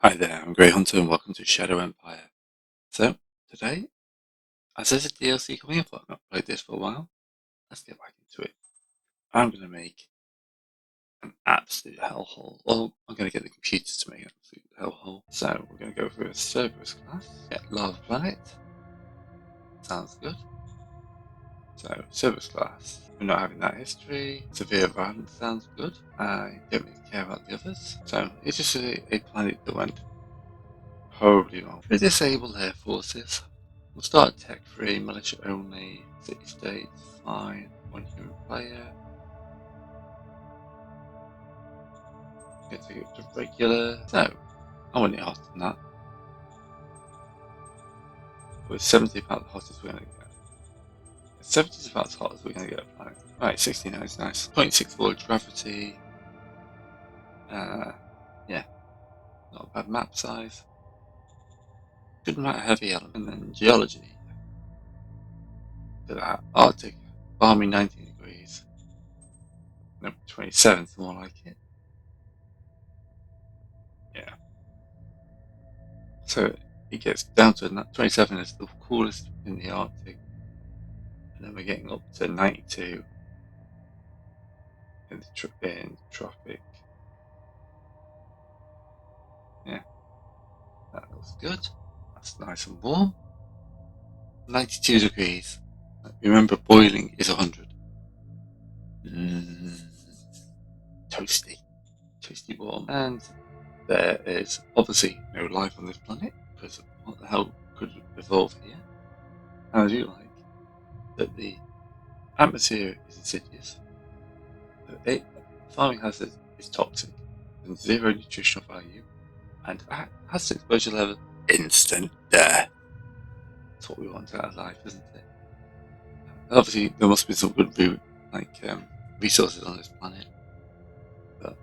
Hi there, I'm Grey Hunter and welcome to Shadow Empire. So, today, as there's a DLC coming up, I've not played this for a while, let's get back into it. I'm going to make an absolute hellhole. Well, I'm going to get the computer to make an absolute hellhole. So, we're going to go for a Cerberus class, get Lava Planet, sounds good. So, Cerberus class, we're not having that history, severe violence sounds good, I don't really care about the others. So, it's just a planet that went horribly wrong. We disable air forces. We'll start tech free, militia only, city states, fine, one human player. Get to go to regular. So, I want it hotter than that. With 70 about the hottest we're going to get. 70 is about as hot as we're going to get a planet. Right, 69 is nice. 0.64 gravity. Yeah, not a bad map size. Good amount of heavy element. And then geology. Look at that. Arctic. Balmy 19 degrees. No, 27 is more like it. Yeah. So it gets down to 27 is the coolest in the Arctic, and then we're getting up to 92 in the tropic. Yeah, that looks good. That's nice and warm. 92 degrees. Remember, boiling is 100. Mm, toasty, toasty warm. And there is obviously no life on this planet because what the hell could evolve here? And I do like that the atmosphere is insidious. Farming hazard is toxic and zero nutritional value, and has exposure level instant death. That's what we want out of life, isn't it? Obviously, there must be some good resources on this planet, but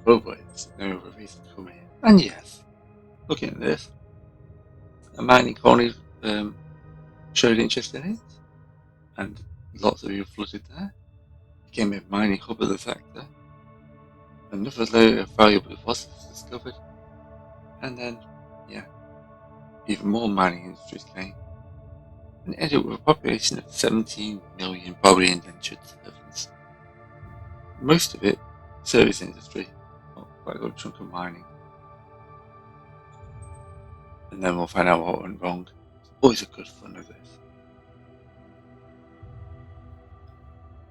probably there's no other reason to come here. And yes, looking at this, a mining colony showed interest in it, and lots of you flooded there. Became a mining hub of the sector. Another layer of valuable deposits discovered, and then, yeah, even more mining industries came, and ended up with a population of 17 million probably indentured servants. Most of it service industry, quite a good chunk of mining. And then we'll find out what went wrong. It's always a good fun of this.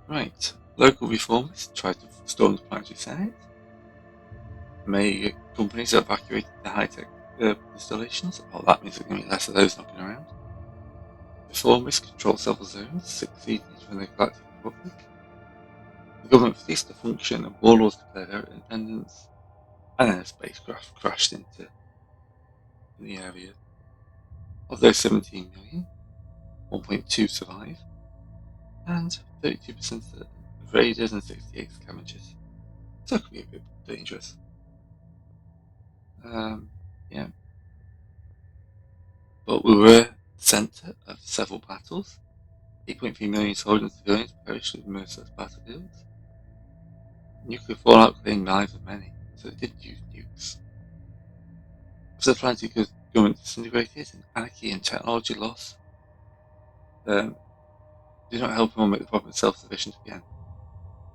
Right, local reformists tried to storm the planetary senate. Many companies evacuated the high-tech installations. Well, that means there's going to be less of those knocking around. Reformists control several zones, succeeded from the Galactic Republic. The government ceased to function and warlords declared their independence, and then a spacecraft crashed into the area. Of those 17 million, 1.2 survive, and 32% of raiders and 68 scavengers. So it could be a bit dangerous. Yeah, but we were the centre of several battles. 8.3 million soldiers and civilians perished in merciless battlefields. Nuclear fallout claimed lives of many, so they did use nukes. After the planetary government disintegrated and anarchy and technology loss did not help anyone make the province self-sufficient again.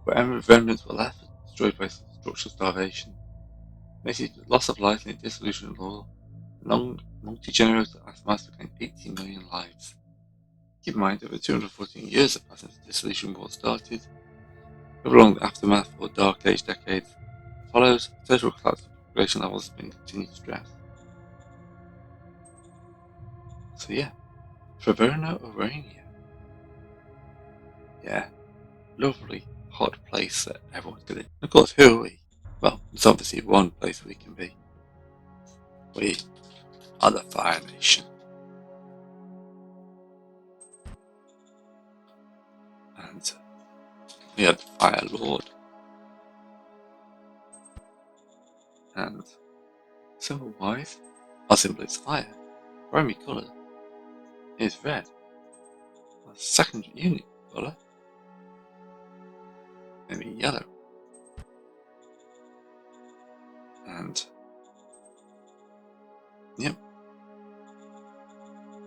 Whatever remnants were left were destroyed by structural starvation. Making loss of life and the dissolution of law. Long multi-generational aftermath claimed 18 million lives. Keep in mind, over 214 years have passed since the dissolution war started. Over long aftermath or dark age decades that follows, total collapse of population levels have been continued stress. So yeah, Faverna, Orania. Yeah, lovely, hot place that everyone's going to. Of course, who are we? Well, there's obviously one place we can be. We are the Fire Nation. And we are the Fire Lord. And symbol wise, our symbol is fire. Primary colour is red. Our second unit colour may be yellow. And Yep.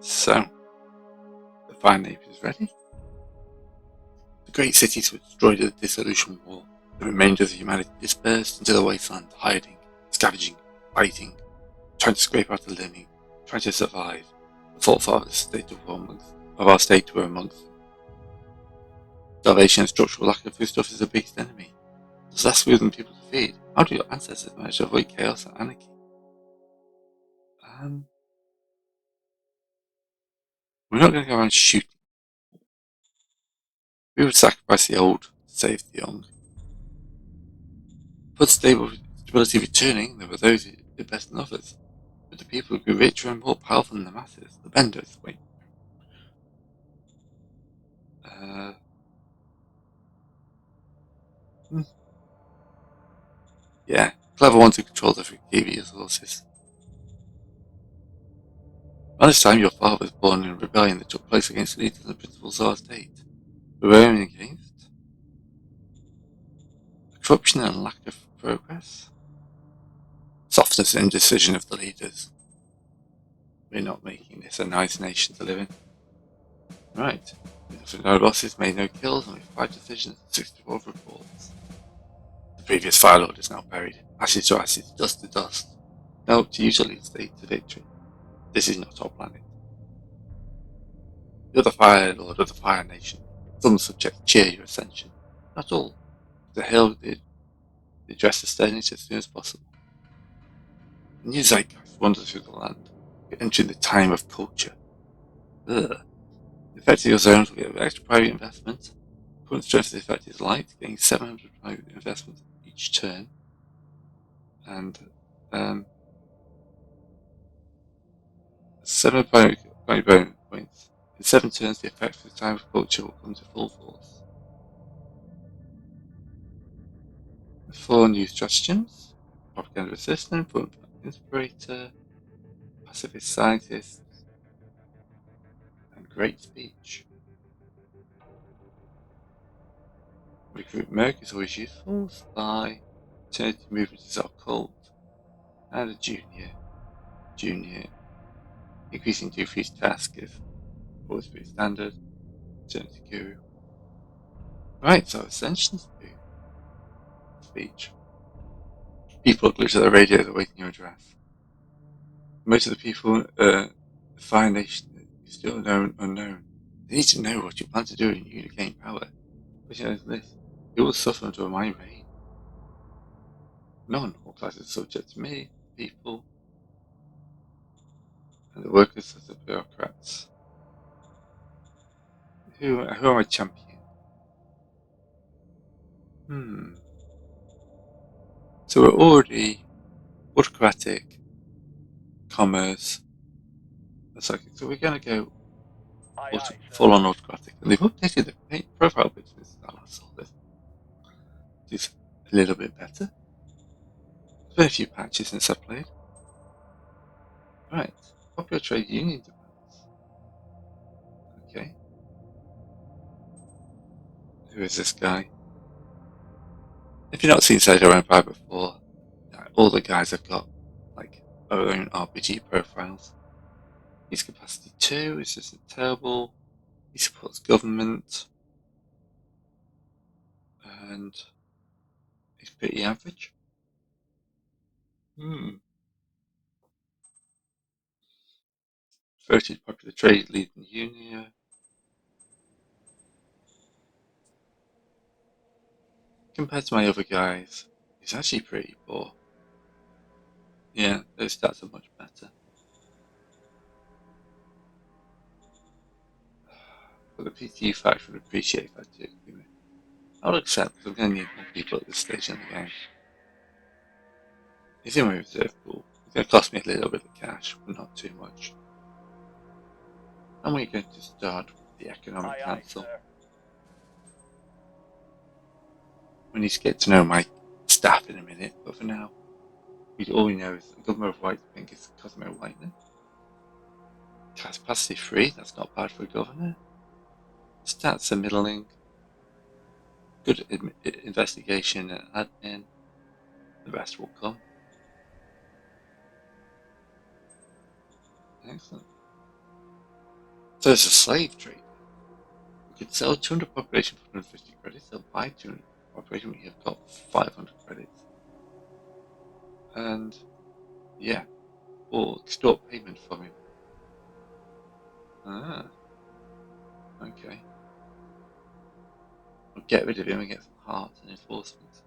So, the Fire Navy is ready. The great cities were destroyed at the Dissolution War. The remainders of humanity dispersed into the wasteland, hiding, scavenging, fighting, trying to scrape out a living, trying to survive. The forefathers of our state were amongst them. Starvation and structural lack of foodstuff is the biggest enemy. There's less food than people to feed. How do your ancestors manage to avoid chaos and anarchy? We're not going to go around shooting. We would sacrifice the old to save the young. For stability returning, there were those who did better than others. But the people who grew richer and more powerful than the masses, the benders, wait. Uh, hmm, yeah, clever ones who control the Kiwi resources. Around this time, your father was born in a rebellion that took place against the leaders of the principles of our state. Rebellion against corruption and lack of progress, softness and indecision of the leaders. We're not making this a nice nation to live in. Right. No losses, made no kills, only 5 decisions, 64 reports. The previous Fire Lord is now buried. Ashes to ashes, dust to dust. Now to usually state to victory. This is not our planet. You're the Fire Lord of the Fire Nation. Some subjects cheer your ascension. Not all. The hill did address the steadiness as soon as possible. A new zeitgeist wanders through the land. You're entering the time of culture. Ugh. The effect of your zones will get extra private investment. Current strength of the effect is light, getting 700 private investment each turn. And 7 private bonus points. In 7 turns, the effect for the time of culture will come to full force. 4 new stratagems. Propaganda resistant, inspirator, pacifist scientist, and great speech. Recruit merc is always useful. Spy, eternity movement is occult, and a junior. Increasing decreased task is always pretty standard. Eternity guru. Right, so ascension speech. People are glued to their radios awaiting your address. Most of the people, the Fire Nation is still unknown. They need to know what you plan to do in you to gain power. But you know this, you will suffer under my reign. None all classes subject to me, people, and the workers as the bureaucrats. Who are my champion? Hmm. So we're already autocratic, commerce. That's okay. So we're going to go full on autocratic. And they've updated the profile bit since I last saw this. It's a little bit better. There's been a few patches since I played. Right. Popular trade union demands. Okay. Who is this guy? If you've not seen Sado Empire before, all the guys have got like their own RPG profiles. He's capacity 2, which isn't terrible. He supports government, and he's pretty average. Hmm. Voted popular trade leader in Unia. Compared to my other guys, he's actually pretty poor. Yeah, those stats are much better. But the PTU faction would appreciate if I do. I'll accept because I'm going to need more people at this stage in the game. He's in my reserve pool. It's going to cost me a little bit of cash, but not too much. And we're going to start with the Economic Council. We need to get to know my staff in a minute, but for now, all we know is the Governor of White Pink is Cosmo Whiteman. Capacity 3, that's not bad for a governor. Stats are middling. Good investigation and admin. The rest will come. Excellent. So there's a slave trade. We could sell 200 population for 150 credits, or buy 200 population when you've got 500 credits. And yeah, or extort payment from him. Ah, okay. We'll get rid of him and get some heart and enforcement.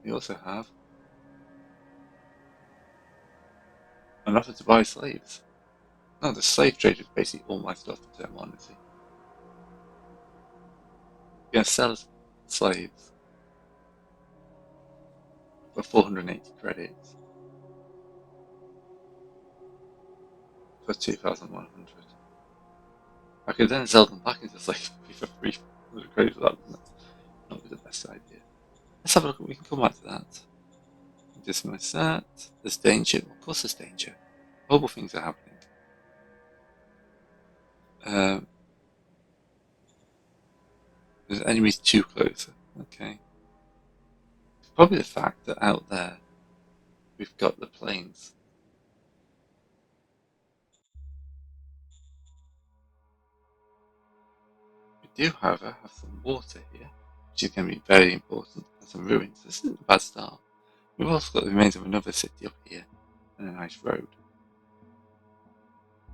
We also have an offer to buy slaves. No, the slave trade is basically all my stuff in turn 1, you see. You're going to sell slaves for 480 credits for 2,100. I could then sell them back into slavery for 300 credits. That's not the best idea. Let's have a look. We can come back to that. Dismiss that. There's danger. Of course, there's danger. Horrible things are happening. There's enemies too close. Okay. It's probably the fact that out there we've got the plains. We do, however, have some water here, which is going to be very important, and some ruins. This isn't a bad start. We've also got the remains of another city up here, and a nice road.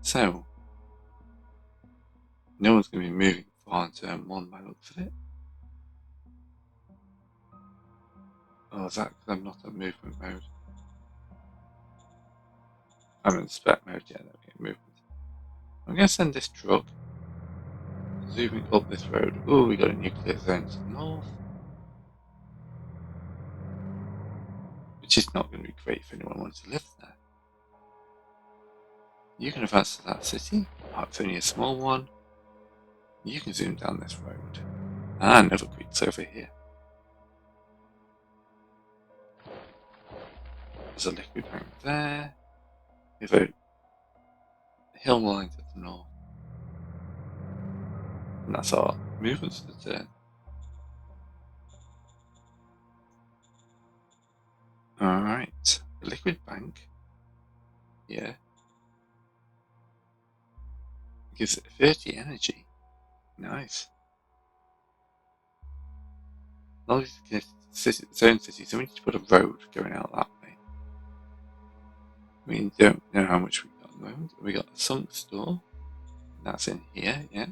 So, no one's going to be moving far in turn 1 by the looks of it. Oh, is that because I'm not on movement mode? I'm in spec mode, yeah, there we go, movement. I'm going to send this truck zooming up this road. Oh, we got a nuclear zone to the north, which is not going to be great if anyone wants to live there. You can advance to that city. Oh, it's only a small one. You can zoom down this road. Ah, another creek's over here. There's a liquid bank there. We have a hill line to the north. And that's our movements for the turn. Alright. The liquid bank. Yeah. Gives it 30 energy. Nice. As long as it's connected to its own city, so we need to put a road going out that way. We don't know how much we've got at the moment. We got a sunk store. That's in here, yeah.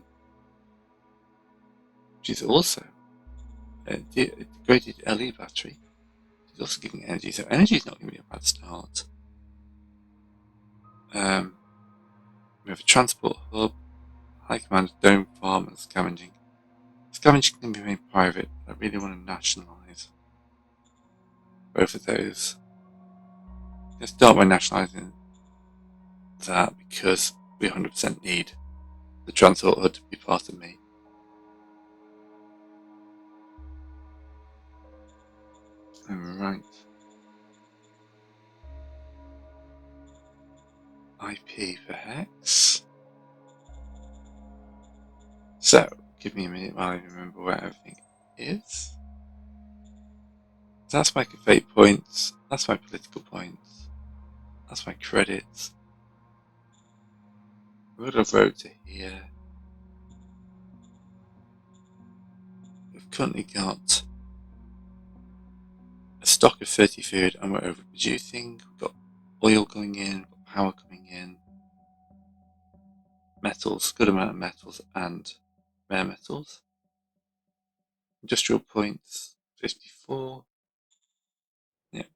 Which is also a degraded LE battery. It's also giving energy, so energy is not going to be a bad start. We have a transport hub, high command dome farm, and scavenging. Scavenging can be made private, but I really want to nationalise both of those. Let's start by nationalising that because we 100% need the transport hub to be part of me. Right. IP for Hex. So, give me a minute while I remember where everything is. So that's my fate points, that's my political points, that's my credits. We've got a road to here. We've currently got a stock of 30 food and we're overproducing. We've got oil going in, we've got power coming in, metals, good amount of metals and rare metals. Industrial points, 54. Yeah.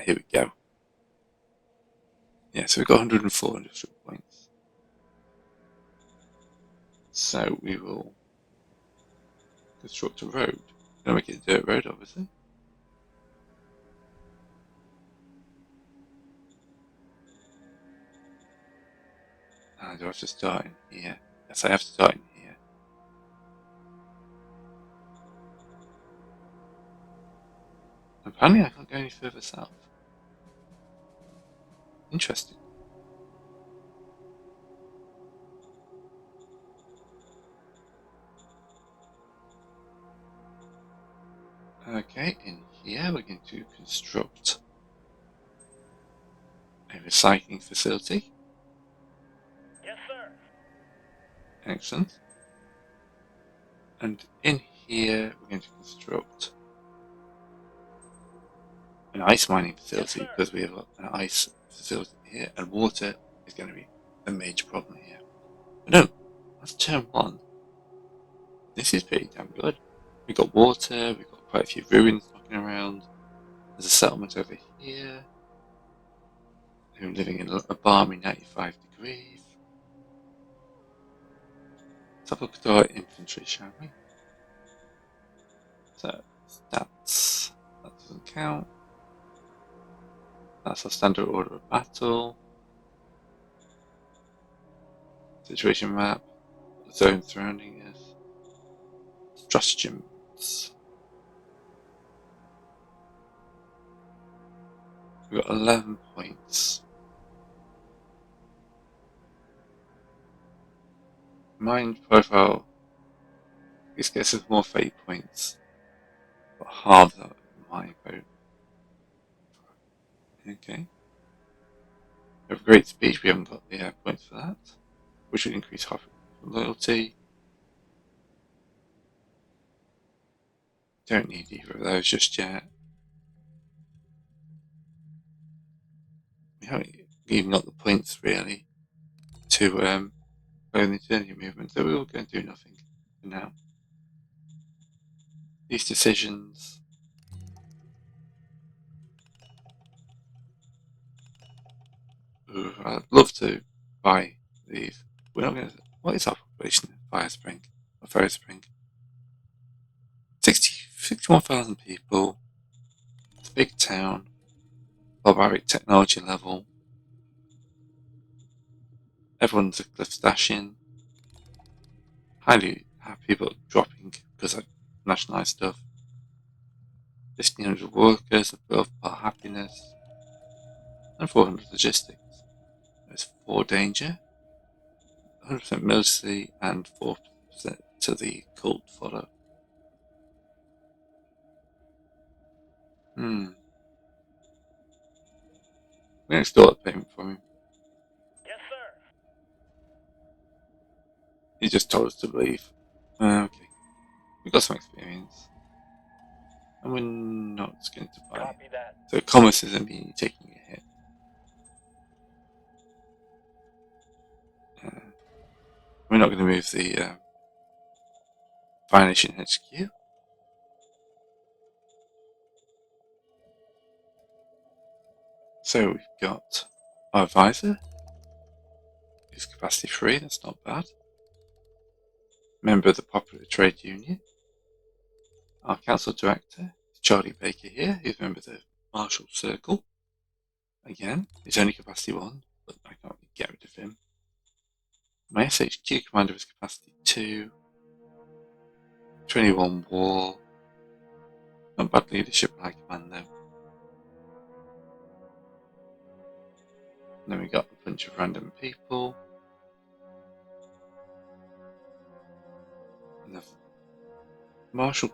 Here we go. Yeah, so we've got 104 industrial points. So we will construct a road. Gonna make it a dirt road, obviously. Do I have to start in here? Yes, I have to start in here. Apparently I can't go any further south. Interesting. Okay, in here we're going to construct a recycling facility. Yes, sir. Excellent. And in here, we're going to construct an ice mining facility Yes, sir. because we have an ice facility here, and water is going to be a major problem here. But no, that's turn one. This is pretty damn good. We've got water, we've got quite a few ruins knocking around. There's a settlement over here. Who living in a balmy 95 degrees. Let's have a look at our infantry, shall we? So, stats. That doesn't count. That's our standard order of battle. Situation map. The zone surrounding us. Stratagems. We've got 11 points. Mind profile. This gets us more fate points. But half that mind vote. Okay. We have great speech. We haven't got the points for that. Which would increase half loyalty. Don't need either of those just yet. We haven't even got the points really to go in the journey movement, so we're going to do nothing for now. These decisions. Ooh, I'd love to buy these. We're not going to. What is our population in Fire Spring? Or Fire Spring? 61,000 people. It's a big town. Barbaric technology level. Everyone's a cliff stashing. Highly happy but dropping because I nationalised stuff. 1,500 workers above par happiness. And 400 logistics. There's 4 danger. 100% military and 4% to the cult follow. We're going to start the payment from him. Yes, sir. He just told us to leave. Okay. We've got some experience. And we're not going to buy. Copy that. So commerce is immediately taking a hit. We're not going to move the Foundation HQ. So we've got our advisor, who's capacity free, that's not bad. Member of the Popular Trade Union. Our council director, Charlie Baker here, who's a member of the Marshall Circle. Again, it's only capacity 1, but I can't get rid of him. My SHQ commander is capacity 2. 21 war. Not bad leadership high command though. And then we got a bunch of random people. And the Marshall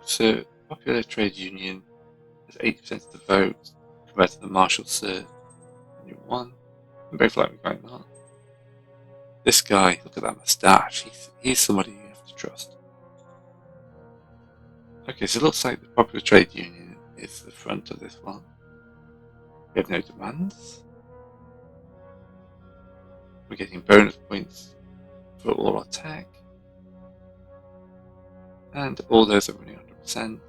Popular Trade Union has 80% of the vote compared to the Marshall Cert. Only 1. They both like me quite a lot. This guy, look at that moustache. He's somebody you have to trust. Okay, so it looks like the Popular Trade Union is the front of this one. We have no demands. We're getting bonus points for all our tech. And all those are running 100%.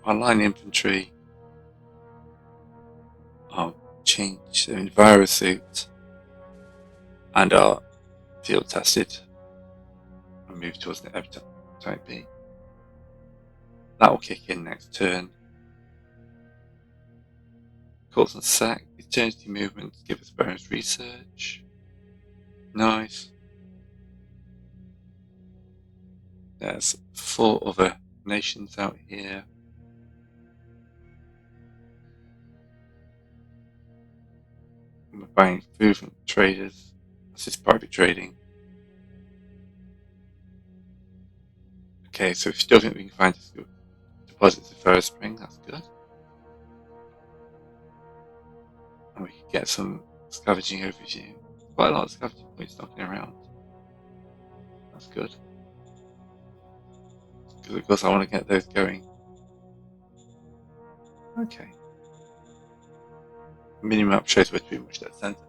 Our line infantry are changed in virus suit and are field tested and moved towards the type B. That will kick in next turn. Calls and sack. Eternity movements give us bonus research. Nice. There's 4 other nations out here. And we're buying food from traders. This is private trading. Okay, so if you still think we can find deposits of Ferro Spring, that's good. get some scavenging overview. Quite a lot of scavenging points knocking around. That's good. Because of course I want to get those going. Okay. Minimap shows where to be much that sentence.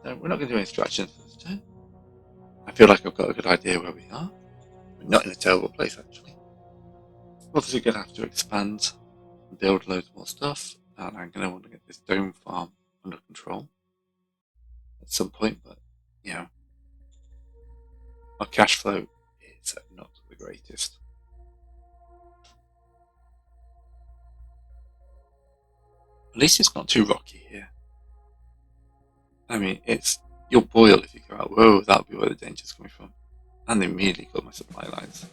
No, we're not going to do any instructions for this turn. I feel like I've got a good idea where we are. We're not in a terrible place, actually. Obviously, going to have to expand and build loads more stuff, and I'm going to want to get this dome farm under control at some point, but, you know, our cash flow is not the greatest. At least it's not too rocky here. I mean, you'll boil if you go out. Whoa, that'll be where the danger's coming from. And they immediately got my supply lines.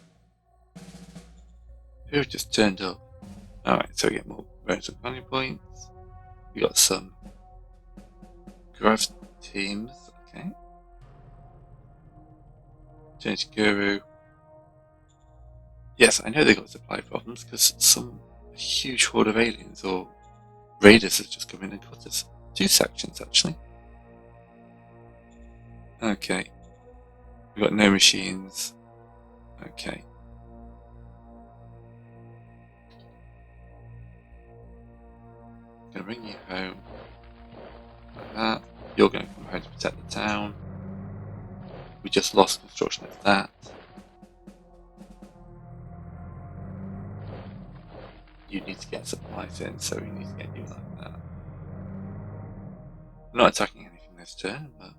Who just turned up? Alright, so we get more bonus and planning points. We got some growth teams, okay. Change Guru. Yes, I know they got supply problems because some huge horde of aliens or raiders has just come in and cut us. 2 sections actually. Okay. We've got no machines. Okay. Gonna bring you home. Like that. You're gonna come home to protect the town. We just lost construction of that. You need to get supplies in, so we need to get you like that. I'm not attacking anything this turn, but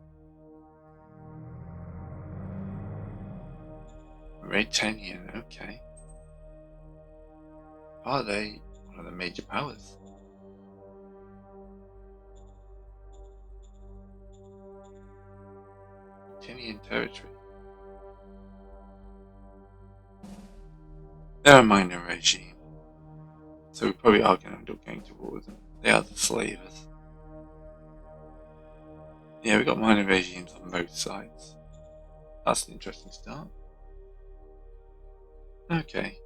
Raidtanian, okay. Are they one of the major powers? Raidtanian territory. They're a minor regime, so we probably are going to end up going to war with them. They are the slavers. Yeah, we've got minor regimes on both sides. That's an interesting start. Okay,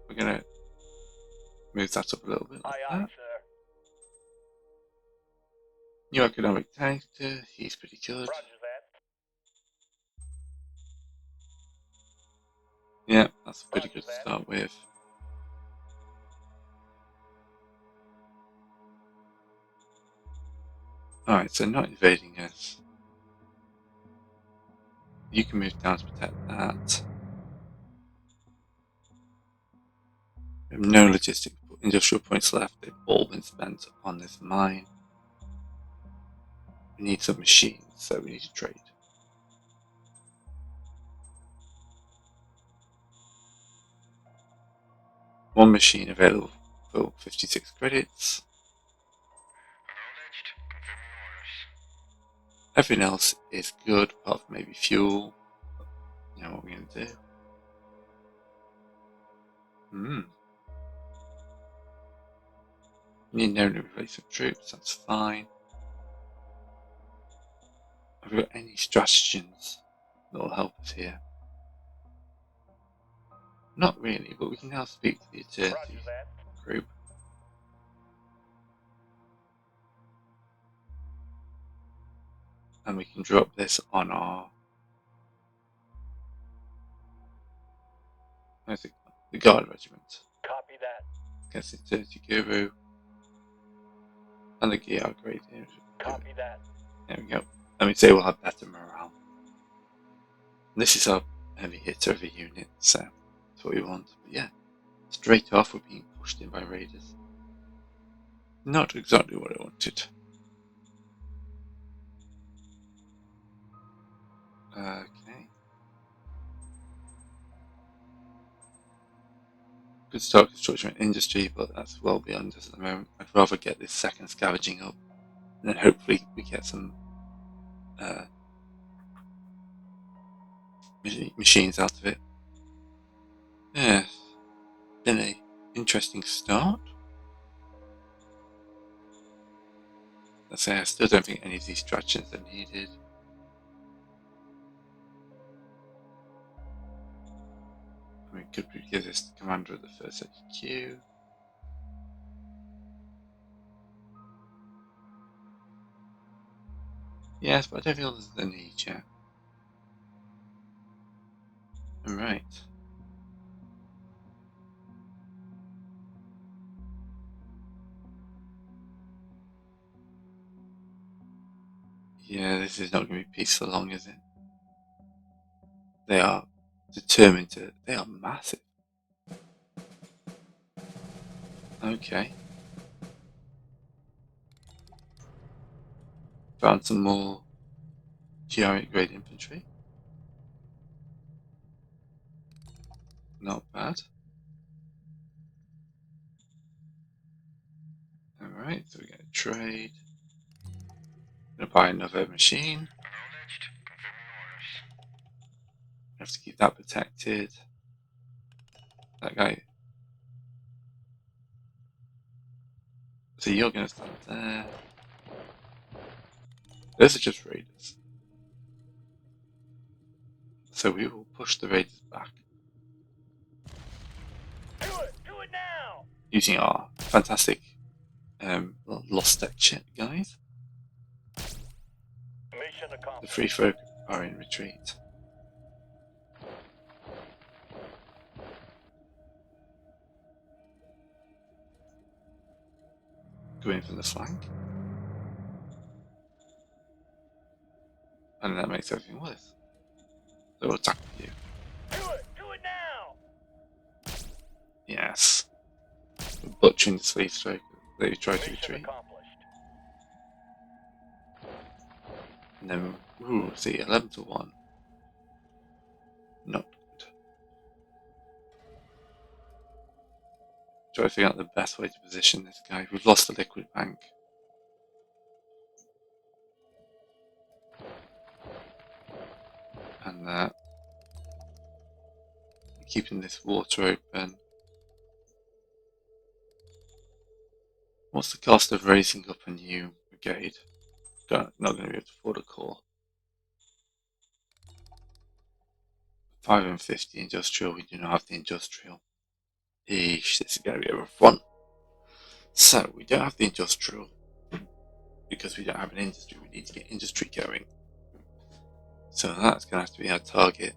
we're going to move that up a little bit like Aye, that. sir. New economic tanker, he's pretty good. Roger that. Yeah, that's a pretty Roger good to that. start with. Alright, so not invading us. You can move down to protect that. We have no logistic industrial points left. They've all been spent on this mine. We need some machines, so we need to trade. One machine available for 56 credits. Acknowledged. Confirming orders. Everything else is good, apart from maybe fuel. You know what we're going to do? Need no replacement troops, that's fine. Have we got any stratagems that will help us here? Not really, but we can now speak to the Eternity Roger that. group. And we can drop this on our... Where's it gone? The Guard Regiment. Copy that. Against the Eternity Guru. And the gear grade here. Copy that. There we go. Let me say we'll have better morale. This is our heavy hitter of a unit, so that's what we want. But yeah, straight off we're being pushed in by raiders. Not exactly what I wanted. Okay. Good start construction and industry, but that's well beyond us at the moment. I'd rather get this second scavenging up, and then hopefully we get some machines out of it. Yeah, been an interesting start. Let's say I still don't think any of these stratagems are needed. I mean, could we give this to commander of the first HQ? Yes, but I don't feel there's the need yet. Alright. Yeah, this is not going to be peaceful long, is it? They are determined to. They are massive. Okay. Found some more GR grade infantry. Not bad. Alright, so we get a trade. Gonna buy another machine. Have to keep that protected. That guy. So you're gonna stand there. Those are just raiders. So we will push the raiders back. Do it now! Using our fantastic lost tech chip guys. Mission The accomplished. free folk are in retreat. Go in from the flank. And that makes everything worse. So we'll attack you. Do it now! Yes. We're butchering the sleeve stroke. They try to Mission retreat. accomplished. And then, ooh, see, 11 to 1. Not good. Try to figure out the best way to position this guy. We've lost the liquid bank. And keeping this water open. What's the cost of raising up a new brigade? Not going to be able to afford a core. 550 industrial. We do not have the industrial. Eesh, this is going to be a rough one. So we don't have the industrial because we don't have an industry. We need to get industry going. So that's going to have to be our target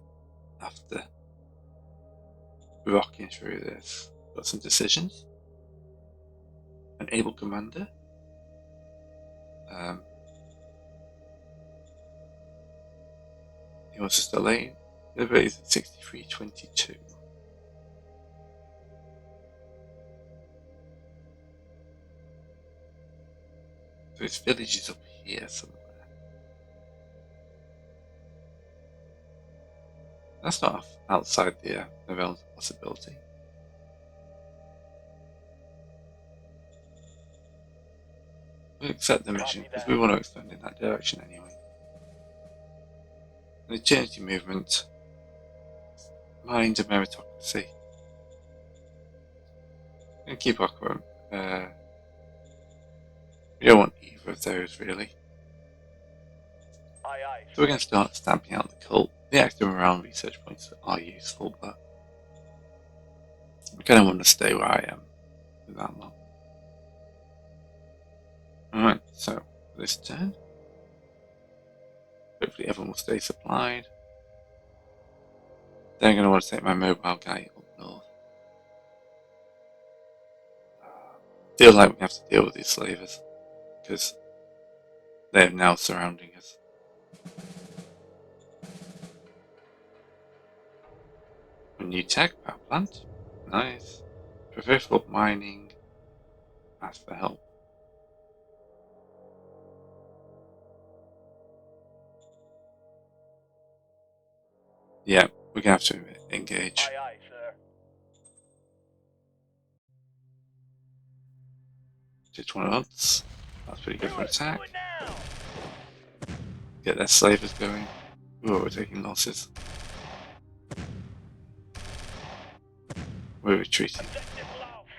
after rocking through this. Got some decisions. An able commander. He wants us to lay. The rate is at 63.22. So his village is up here somewhere. That's not outside the realms of possibility. We'll accept the mission because we want to expand in that direction anyway. An eternity movement. Mind and meritocracy. And keep our current. We don't want either of those really. Aye, aye. So we're going to start stamping out the cult. The active morale research points are useful, but I kind of want to stay where I am for that long. Alright, so this turn. Hopefully everyone will stay supplied. Then I'm going to want to take my mobile guy up north. Feel like we have to deal with these slavers because they're now surrounding us. A new tech power plant. Nice. Professional mining. Ask for help. Yeah, we're going to have to engage. Aye, aye, sir. Ditch one once. That's pretty good for an attack. Do it now! Get their slavers going. Ooh, we're taking losses. We're retreating. Objective lost.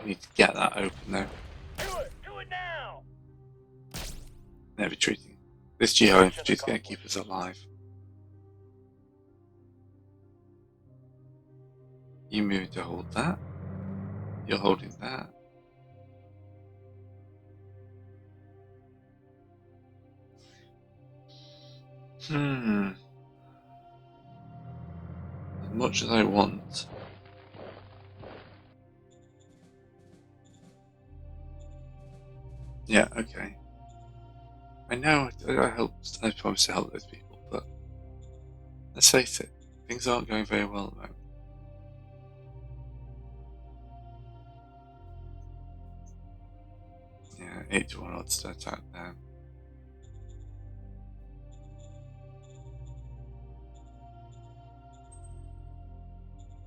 We need to get that open though. Do it now! They're retreating. This GR infantry is going to keep us alive. You move to hold that. You're holding that. As much as I want. Yeah, okay. I know I promised to help those people, but let's face it, things aren't going very well at the moment. Yeah, 8-1 odds to attack them.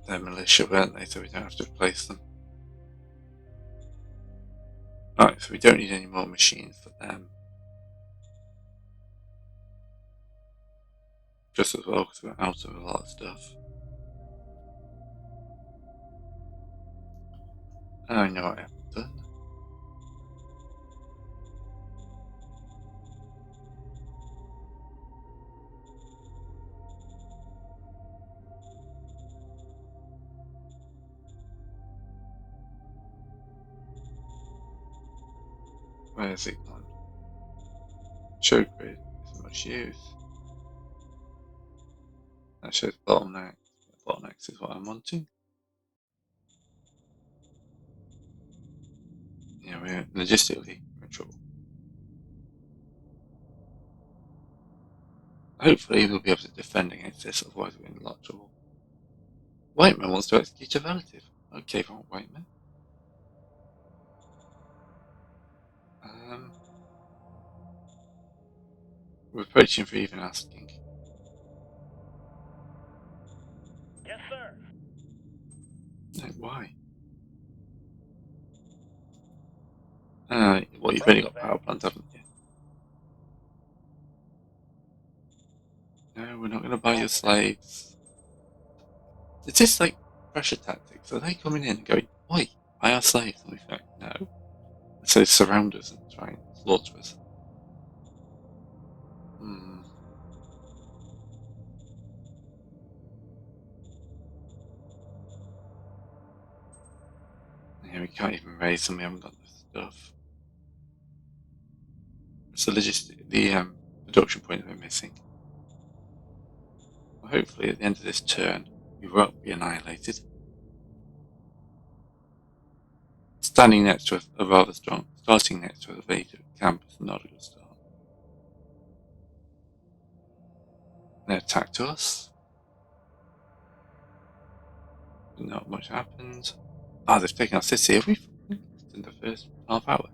They're militia, weren't they? So we don't have to replace them. Alright, so we don't need any more machines for them. Just as well, because we're out of a lot of stuff. I know what I haven't done. Where is it gone? Show grid isn't much use. That shows bottlenecks. Bottlenecks is what I'm wanting. Yeah, we're logistically in trouble. Hopefully we'll be able to defend against this, otherwise we're in a lot of trouble. Whiteman wants to execute a relative. Okay, from Whiteman. We're approaching for even asking. Yes, sir. No, why? Well, you've already got power plants, haven't you? No, we're not going to buy your slaves. Is this like pressure tactics? Are they coming in and going, "Oi, buy our slaves"? And we go, "No." So surround us and try and slaughter us. Hmm. Yeah, we can't even raise them. We haven't got the stuff. It's the production point that we're missing. Well, hopefully, at the end of this turn, we won't be annihilated. Starting next to a rather strong, starting next to a Vader camp is not a good start. They attacked us. Not much happened. Ah, they've taken our city. Have we in the first half hour?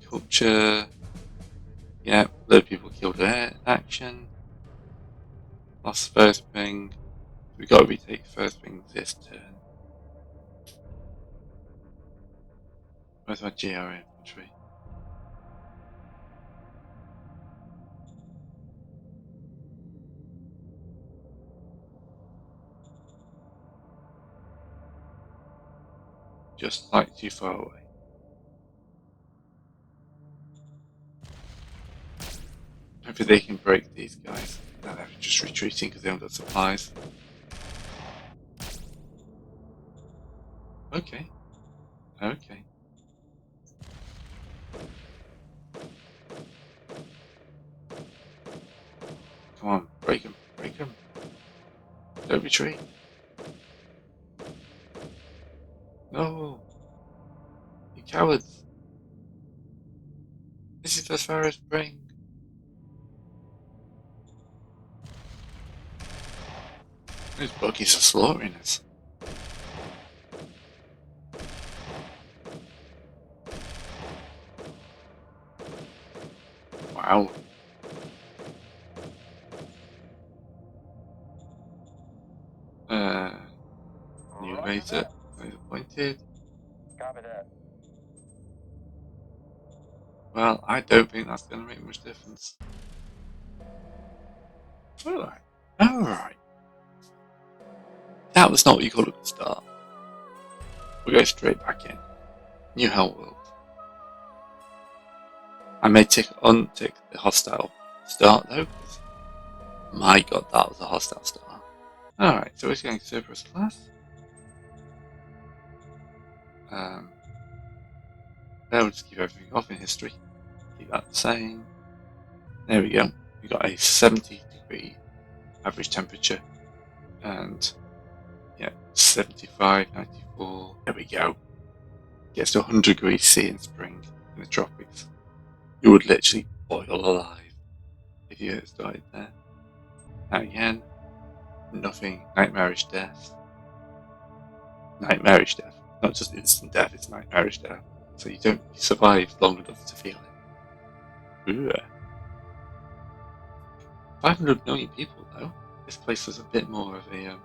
Culture. Yeah, a lot of people killed in action. Lost first thing. We've got to retake first thing this turn. Where's my GR infantry? Just like too far away. Hopefully they can break these guys. No, they're just retreating because they haven't got supplies. Okay. Okay. Come on, break them. Break them. Don't retreat. No. You cowards. This is as far as bring. Those buggies are slaughtering us. Wow. New invader is appointed. Copy that. Well, I don't think that's going to make much difference. Alright. Alright. That was not what you call a good start. We'll go straight back in. New Hell World. I may untick the hostile start though, because my god, that was a hostile start. Alright, so we're going Cerberus class. They'll just keep everything off in history. Keep that the same. There we go. We got a 70-degree average temperature, and yeah, 75, 94. There we go. Gets to 100 degrees C in spring in the tropics. You would literally boil alive if you had started there. Now again, nothing nightmarish death. Nightmarish death, not just instant death. It's nightmarish death. So you don't survive long enough to feel it. Ooh. 500 million people though. This place was a bit more of a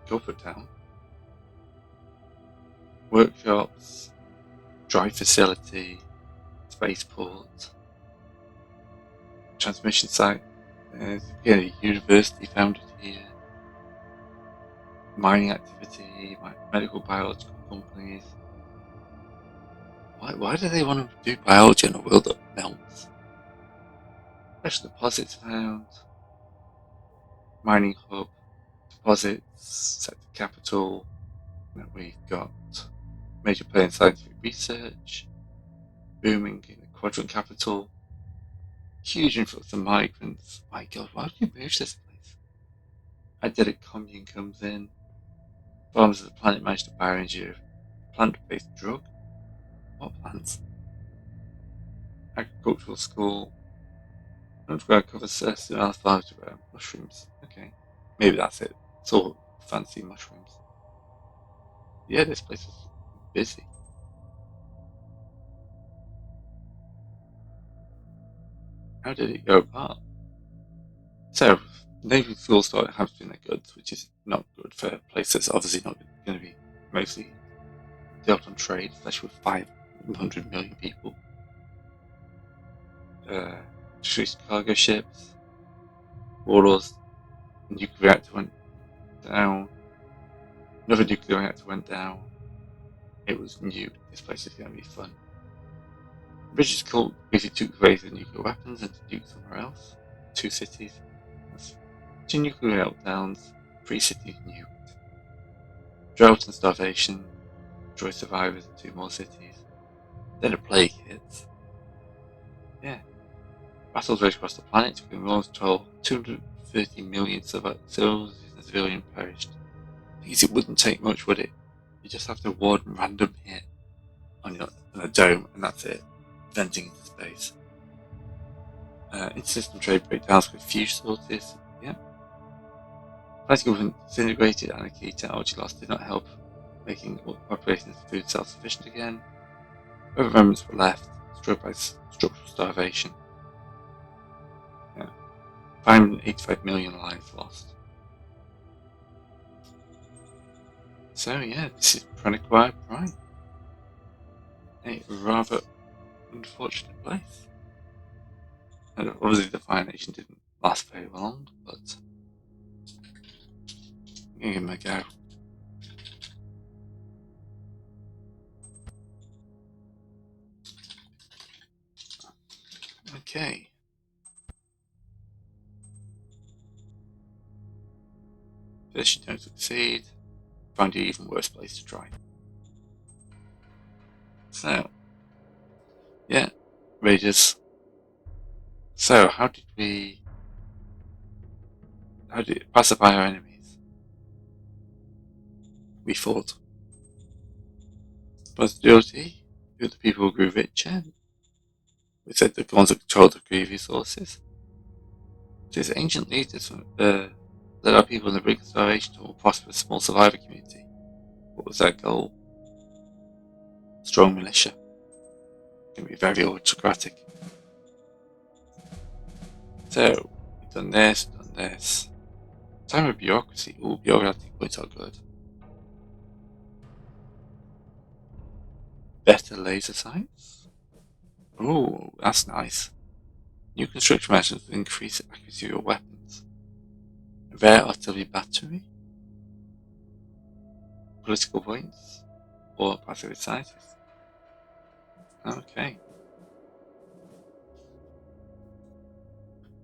corporate town. Workshops, dry facility, spaceport, transmission site. There's again a university founded here. Mining activity, medical biological companies. Why do they want to do biology in a world that melts? Special deposits found. Mining hub, deposits, sector capital. We've got major player in scientific research, booming in the quadrant capital, huge influx of migrants. My God, why would you move this place? Idyllic commune comes in. Farmers of the planet managed to bioengineer a plant-based drug. What plants? Agricultural school. Underground cover surface and alpha mushrooms. Okay, maybe that's it. It's all fancy mushrooms. Yeah, this place is busy. How did it go apart? So, Navy fuel started hamstering their goods, which is not good for places obviously not going to be mostly dealt on trade, especially with 500 million people. Decreased cargo ships, warlords, nuclear reactor went down, another nuclear reactor went down. It was nuked. This place is going to be fun. The British called basically took away the nuclear weapons and nuked somewhere else. 2 cities. That's 2 nuclear meltdowns, 3 cities nuked. Drought and starvation, destroy survivors in 2 more cities. Then a plague hits. Yeah. Battles raged across the planet, took almost 230 million civilians and civilians perished. Because it wouldn't take much, would it? You just have to ward random hit on a dome, and that's it. Venting into space. Intersystem trade breakdowns with huge sources. Yeah. Planetary government disintegrated, and key technology loss did not help making populations food self-sufficient again. Other remnants were left, destroyed by structural starvation. Yeah. 585 million lives lost. So yeah, this is Praniquire Prime. A rather unfortunate place. And obviously the Fire Nation didn't last very long, but I'm gonna give them a go. Okay. First you don't succeed, find an even worse place to try. So, yeah, Raiders. So, how did it pacify our enemies? We fought. Prosperity, the people who grew richer. We said the ones that controlled the green resources. These ancient leaders led our people in the brink of starvation to a more prosperous small survivor community. What was their goal? Strong militia. Can be very autocratic. So, we've done this, done this. Time of bureaucracy. Ooh, bureaucratic points are good. Better laser sights. Ooh, that's nice. New construction measures to increase accuracy of your weapons. Rare artillery battery. Political points. Or passive scientists. Okay.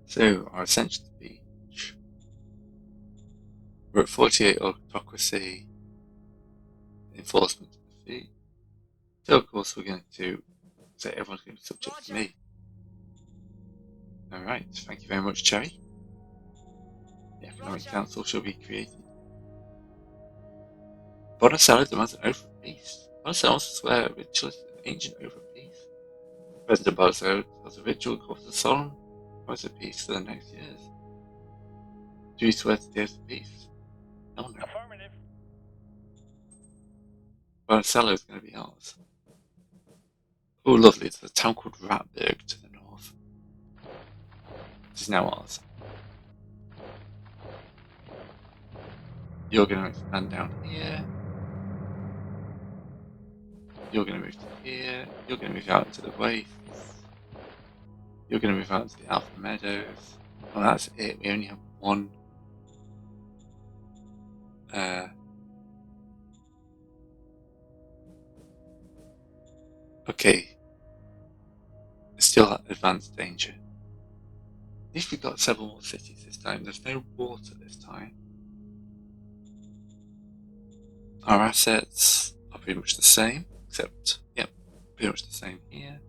So, our ascension to the beach. We're at 48 autocracy. Enforcement defeat. So, of course, we're going to say everyone's going to be subject to me. Alright, thank you very much, Cherry. The Economic Council shall be created. Botticello demands an oath of peace. Botticello wants to swear a ritualist and ancient oath of peace. President Botticello has a ritual called the solemn promise of peace for the next years. Do you swear to the oath of peace? Oh no. Affirmative. Botticello is going to be ours. Oh, lovely. There's a town called Ratburg to the north. This is now ours. You're going to expand down here. You're going to move to here. You're going to move out into the wastes. You're going to move out into the Alpha Meadows. Well, that's it. We only have one. Okay. Still advanced danger. At least we've got several more cities this time. There's no water this time. Our assets are pretty much the same, except, yep, pretty much the same here.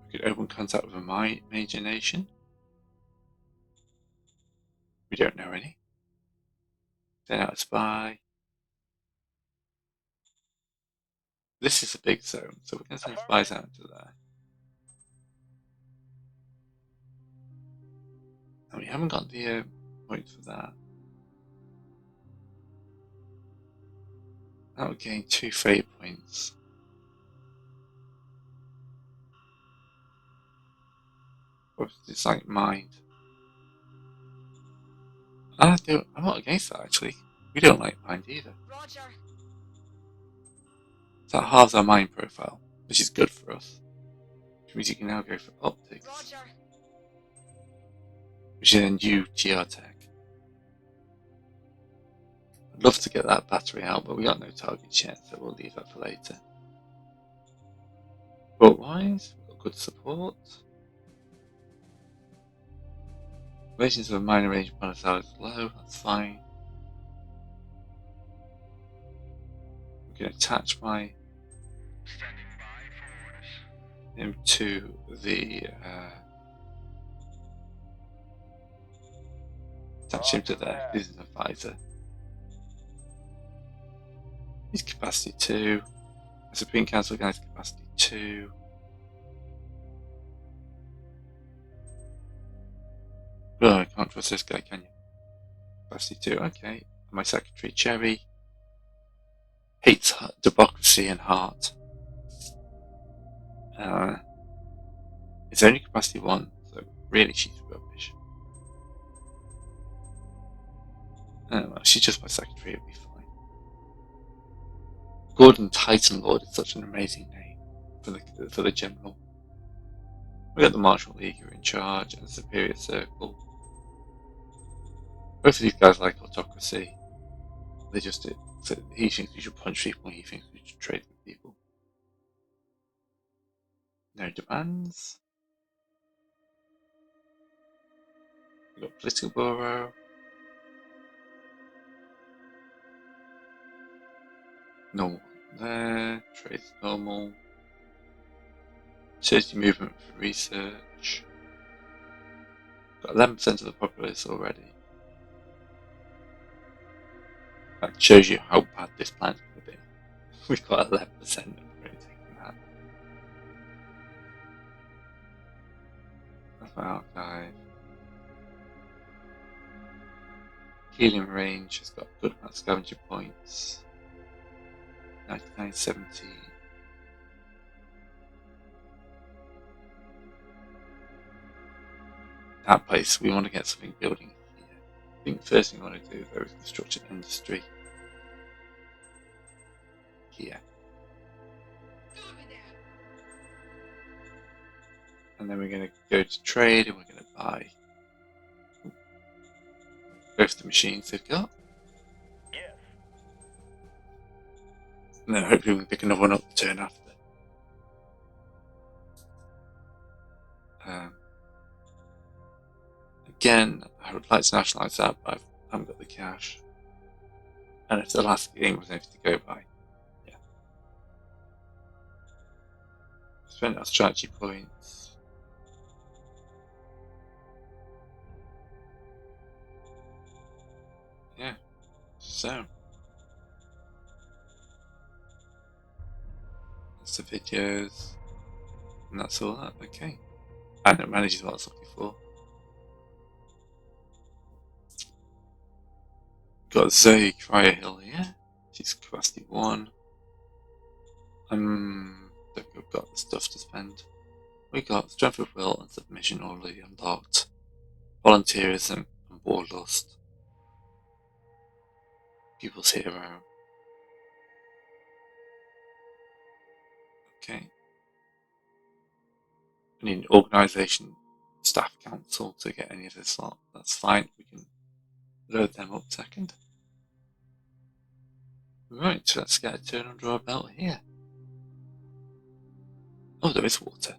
We could open contact with a major nation. We don't know any. Send out a spy. This is a big zone, so we're going to send spies out to there. And we haven't got the points for that. That would gain 2 fate points. It's like mind. I'm not against that actually. We don't like mind either. Roger. So that halves our mind profile, which is good for us. Which means you can now go for optics. Roger. Which is a new GR tech. I'd love to get that battery out, but we got no targets yet, so we'll leave that for later. Support wise, we've got good support. Relations of a minor range Botticello is low, that's fine. We can attach my him to the attach him to the business advisor. He's capacity 2. The Supreme Council guy's capacity 2. Oh, I can't trust this guy, can you? Capacity 2, okay. My secretary, Cherry, hates democracy and heart. It's only capacity 1, so really she's rubbish. Well, she's just my secretary, it'll be fine. Gordon Titan Lord is such an amazing name for the general. We got the Martial League who are in charge and the Superior Circle. Both of these guys like autocracy. They just do. So he thinks we should punch people, he thinks we should trade with people. No demands. We've got Political Bureau. Normal there. Trade's normal. Church movement for research. Got 11% of the populace already. That shows you how bad this plan's going to be. We've got 11% of really taking that. That's my archive. Healing range has got good amount of scavenger points. 99.17. That place, we want to get something building here. I think the first thing we want to do though is construct an industry here. And then we're going to go to trade and we're going to buy both the machines they've got. Yes. And then hopefully we can pick another one up the turn after. Again, I would like to nationalise that, but I haven't got the cash. And if the last game was anything to go by, yeah. spend our strategy points. Yeah, so that's the videos, and that's all that. Okay, and it manages what I was looking for. Got Zoe Cryohill here. She's capacity 1. Think we've got the stuff to spend. We got Strength of Will and Submission already unlocked. Volunteerism and Warlust. People's Hero. Okay. We need an Organisation Staff Council to get any of this lot. That's fine. We can load them up second. Right, let's get a turn under our belt here. Oh, there is water.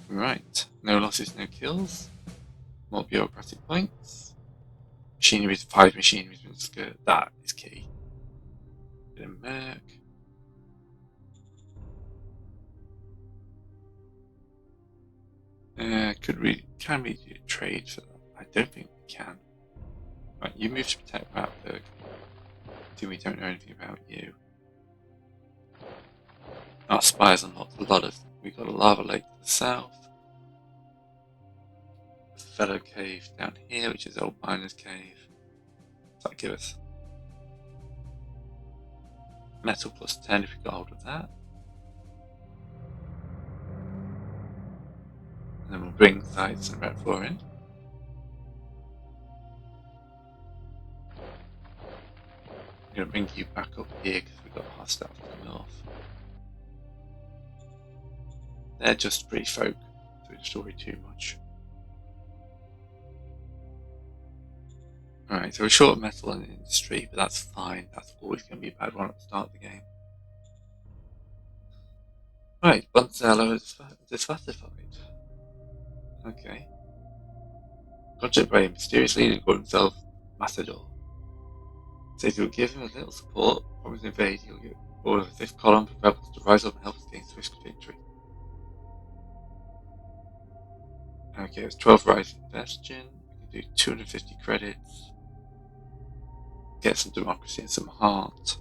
Right, no losses, no kills. More bureaucratic points. Machinery, 5 machinery been skirt. That is key. Bit of merc. Can we do a trade for that? I don't think we can. Right, you move to protect Ratberg. We don't know anything about you. Our spies unlocked a lot of. We got a lava lake to the south. A fellow cave down here, which is old miner's cave. What's that give us? Metal plus 10 if we got hold of that. And then we'll bring sites and Red 4 in. I'm going to bring you back up here because we've got hostiles to the north. They're just free folk, so we don't worry too much. Alright, so we're short of metal in the industry, but that's fine. That's always going to be a bad one at the start of the game. Right, Bunzello is dissatisfied. Okay. Project Brain mysteriously called himself Matador. Says he'll give him a little support, promise to invade, he'll give all of the 5th column of rebels to rise up and help us gain swift victory. Okay, it's 12 rising bastion. We can do 250 credits. Get some democracy and some heart.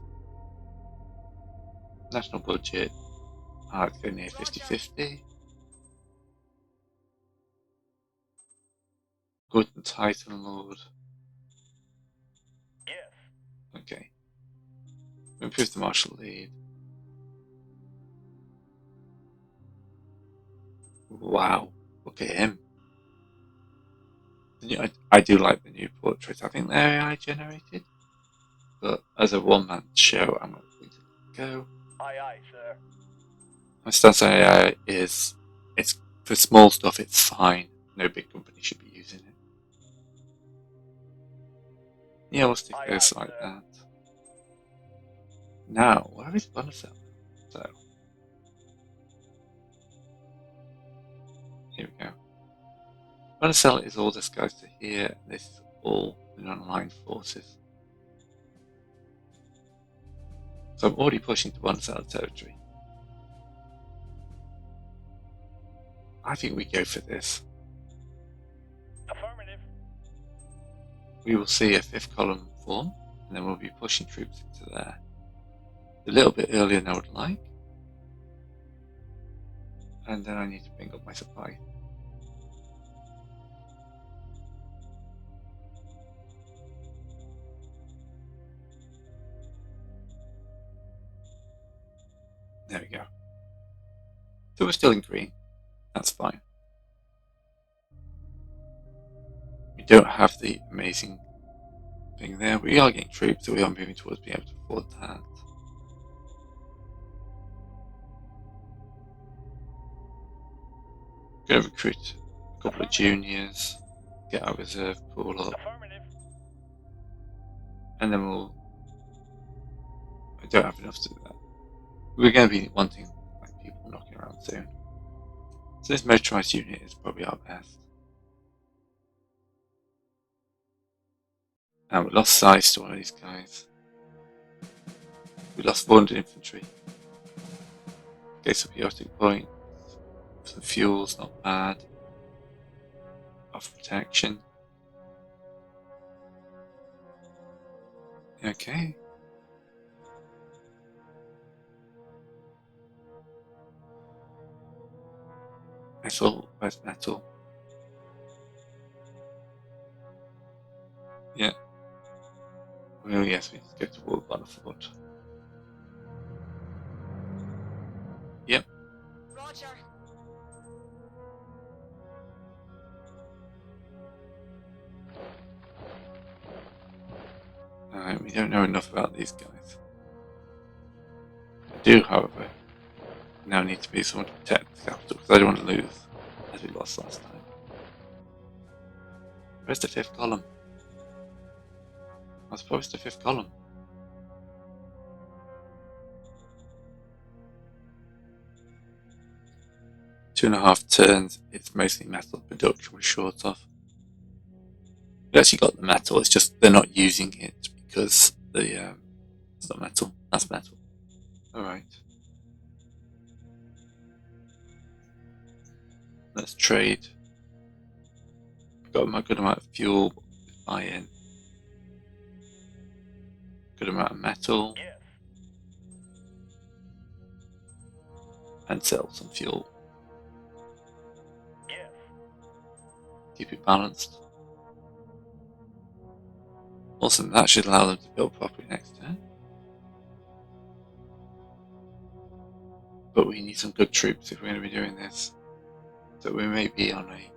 National budget. I'd go near 50-50. Good and Titan Lord. Yes. Okay. Improve the martial lead. Wow, look at him. I do like the new portraits. I think they're AI generated, but as a one-man show, I'm not going to go. Aye, aye, sir. My stance on AI is, it's for small stuff, it's fine. No big company should be using it. Yeah, we'll stick Aye, this aye, like sir. that. Now, where is Bonacell? So, here we go. Bonacell is all this goes to here. This is all the non-aligned forces. So I'm already pushing to Bonacell territory. I think we go for this. Affirmative. We will see a 5th column form, and then we'll be pushing troops into there. A little bit earlier than I would like. And then I need to bring up my supply. There we go. So we're still in green. That's fine. We don't have the amazing thing there. We are getting troops, so we are moving towards being able to afford that. Going to recruit a couple of juniors, get our reserve pool up, Affirmative. and then we'll. I don't have enough to do that. We're going to be wanting like people knocking around soon. So this motorized unit is probably our best. And we lost size to one of these guys. We lost 400 infantry. Okay, so chaotic point. Some fuel's not bad. Off protection. Okay. Metal, where's metal? Yeah. Oh yes, we need to go to war on the fort. Yep. Roger. Alright, we don't know enough about these guys. I do, however, now need to be someone to protect the capital, because I don't want to lose, as we lost last time. Where's the 5th column? I suppose the 5th column. Two and a half turns, it's mostly metal production we're short of. We actually got the metal, it's just they're not using it because it's not metal, that's metal. Alright. Let's trade. We've got a good amount of fuel, buy in. Good amount of metal. Yes. And sell some fuel. Yes. Keep it balanced. Awesome, that should allow them to build properly next turn. But we need some good troops if we're going to be doing this. So we may be on a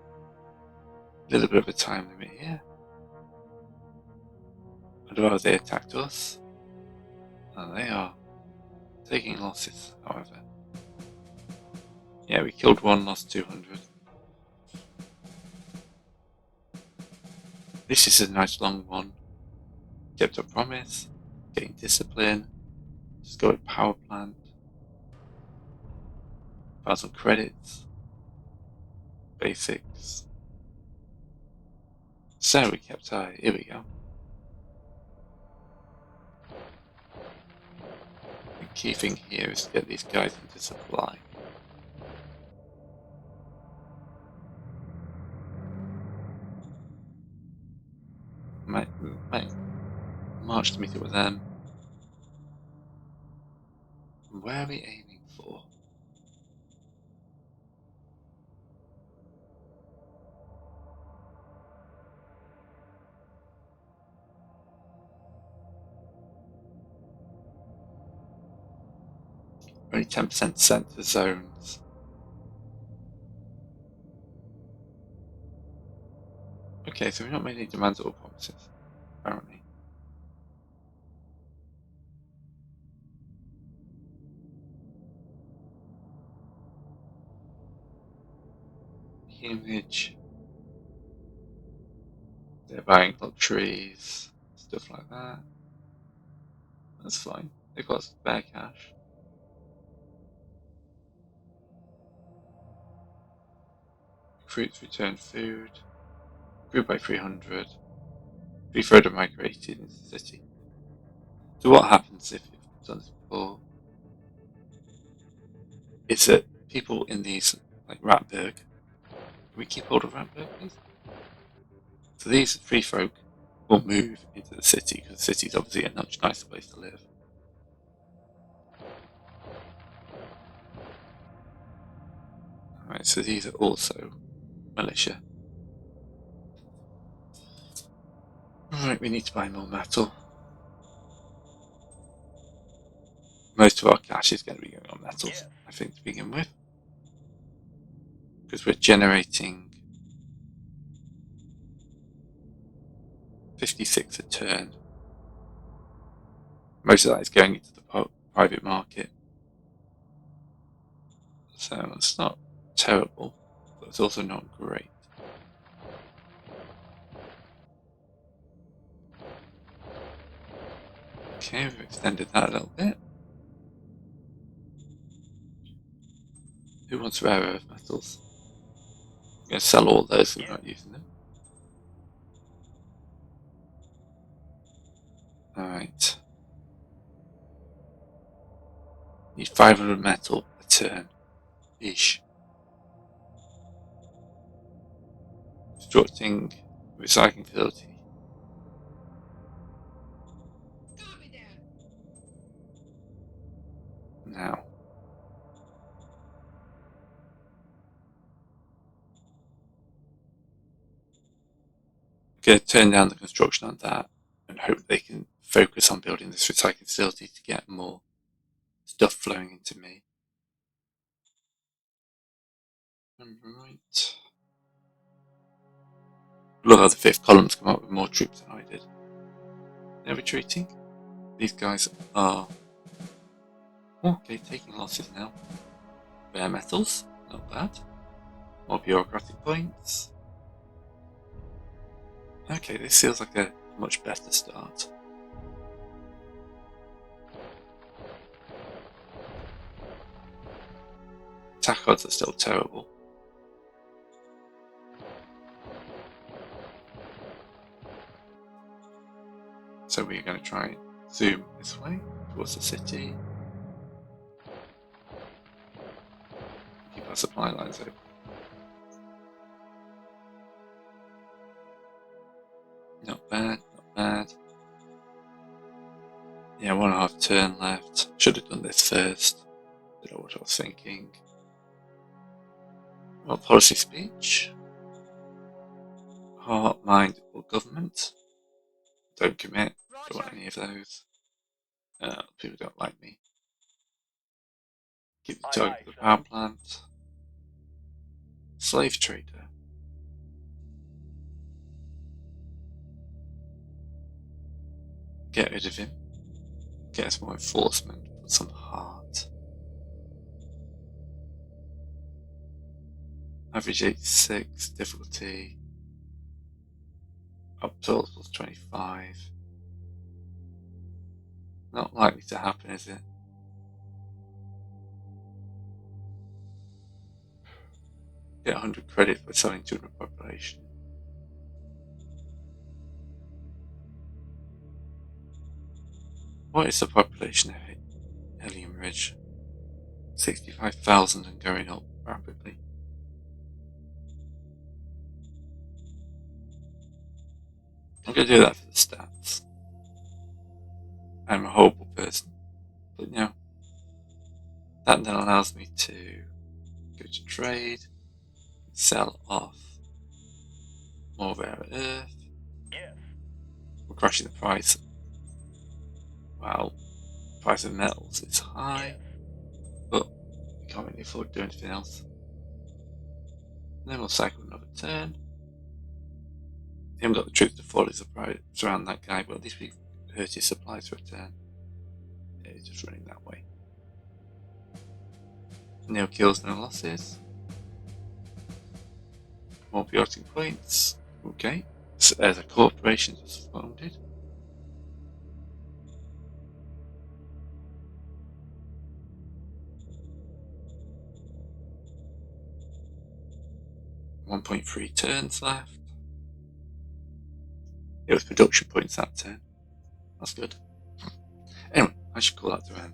little bit of a time limit here. Otherwise they attacked us. And they are taking losses, however. Yeah, we killed one, lost 200. This is a nice long one. Kept a promise, getting discipline, just go with power plant. Found some credits, basics. So we kept high, here we go. The key thing here is to get these guys into supply. Might march to meet it with them. Where are we aiming for? Only 10% sent to zones. Okay, so we've not made any demands or promises, apparently. Image. They're buying luxuries, stuff like that. That's fine. They've got spare cash. Recruits return food. Grew by 300. We further migrated into the city. So what happens if we've done this before? It's that people in these, like Ratberg, can we keep hold of Ratberg, please? So these free folk will move into the city, because the city is obviously a much nicer place to live. Alright, so these are also militia. Alright, we need to buy more metal. Most of our cash is going to be going on metals, Yes. I think, to begin with. Because we're generating 56 a turn. Most of that is going into the private market. So it's not terrible, but it's also not great. Okay, we've extended that a little bit. Who wants rare earth metals? I'm going to sell all those if we're not using them. Alright. Need 500 metal a turn. Ish. Constructing recycling facility. Now. I'm going to turn down the construction on that and hope they can focus on building this recycling facility to get more stuff flowing into me. Right. Look how the fifth column's come up with more troops than I did. They're retreating. These guys are okay, taking losses now. Bare metals, not bad. More bureaucratic points. Okay, this feels like a much better start. Attack odds are still terrible. So we're going to try and zoom this way towards the city. Keep our supply lines open. Not bad, not bad. Yeah, 1.5 turn left. Should have done this first. Don't know what I was thinking. Well, policy speech. Heart, mind, or government. Don't commit. Don't want any of those. People don't like me. Keep the target of the power plant. Slave trader. Get rid of him. Get us more enforcement. Put some heart. Average 86. Difficulty. Up total plus 25. Not likely to happen, is it? Get 100 credit for selling 200 population. What is the population of Helium Ridge? 65,000 and going up rapidly. I'm going to do that for the stats. I'm a horrible person, but you know, that then allows me to go to trade, sell off more rare earth. Yes. We're crashing the price. Well, the price of metals is high, but we can't really afford to do anything else. And then we'll cycle another turn. We haven't got the troops to fully surround that guy, but at least we hurt his supplies for a turn. Yeah, he's just running that way. No kills, no losses. More bureaucratic points. Okay. So there's a corporation that's founded. .3 turns left. It was production points that turn. That's good. Anyway, I should call that to end.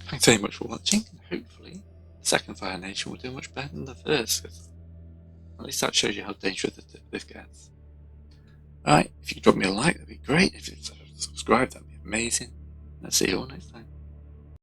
Thanks very much for watching, and hopefully the second Fire Nation will do much better than the first, because at least that shows you how dangerous this gets. Alright, if you could drop me a like, that'd be great. If you subscribe, that'd be amazing. And I'll see you all next time.